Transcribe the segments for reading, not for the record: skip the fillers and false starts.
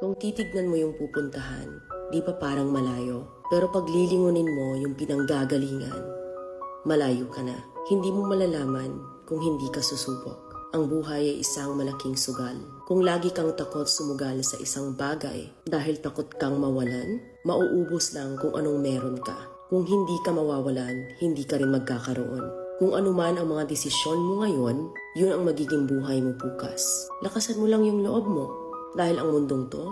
Kung titignan mo yung pupuntahan, di ba parang malayo? Pero pag lilingunin mo yung pinanggagalingan, malayo ka na. Hindi mo malalaman kung hindi ka susubok. Ang buhay ay isang malaking sugal. Kung lagi kang takot sumugal sa isang bagay dahil takot kang mawalan, mauubos lang kung anong meron ka. Kung hindi ka mawawalan, hindi ka rin magkakaroon. Kung ano man ang mga desisyon mo ngayon, yun ang magiging buhay mo bukas. Lakasan mo lang yung loob mo. Dahil ang mundong to,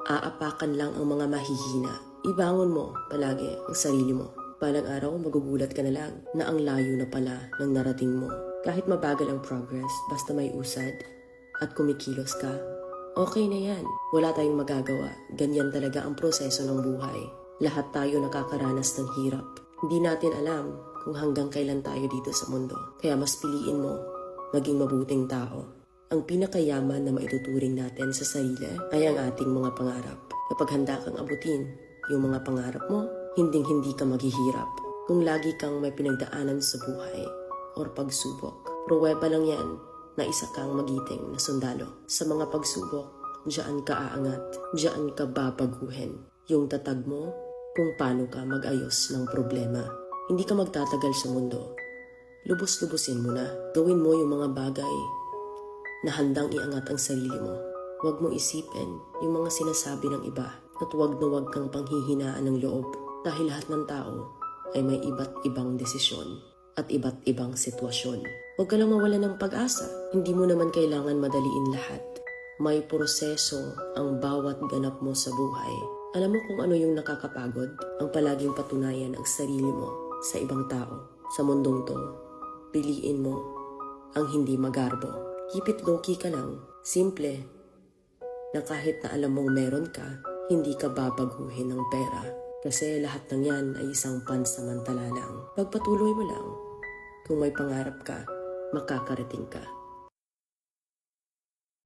aapakan lang ang mga mahihina. Ibangon mo palagi ang sarili mo. Balang araw, magugulat ka na lang na ang layo na pala ng narating mo. Kahit mabagal ang progress, basta may usad at kumikilos ka, okay na yan. Wala tayong magagawa. Ganyan talaga ang proseso ng buhay. Lahat tayo nakakaranas ng hirap. Hindi natin alam kung hanggang kailan tayo dito sa mundo. Kaya mas piliin mo maging mabuting tao. Ang pinakayaman na maituturing natin sa sarili ay ang ating mga pangarap. Kapag handa kang abutin yung mga pangarap mo, hinding-hindi ka maghihirap. Kung lagi kang may pinagdaanan sa buhay or pagsubok, pruweba lang yan na isa kang magiting na sundalo. Sa mga pagsubok, diyan ka aangat, diyan ka babaguhin. Yung tatag mo kung paano ka mag-ayos ng problema. Hindi ka magtatagal sa mundo. Lubos-lubusin mo na. Gawin mo yung mga bagay na handang iangat ang sarili mo. Huwag mo isipin yung mga sinasabi ng iba at huwag na huwag kang panghihinaan ng loob dahil lahat ng tao ay may iba't ibang desisyon at iba't ibang sitwasyon. Huwag ka lang mawalan ng pag-asa. Hindi mo naman kailangan madaliin lahat. May proseso ang bawat ganap mo sa buhay. Alam mo kung ano yung nakakapagod? Ang palaging patunayan ang sarili mo sa ibang tao. Sa mundong to, piliin mo ang hindi magarbo. Keep it low-key ka lang. Simple. Na kahit na alam mong meron ka, hindi ka babaguhin ng pera. Kasi lahat ng yan ay isang pansamantala lang. Pagpatuloy mo lang. Kung may pangarap ka, makakarating ka.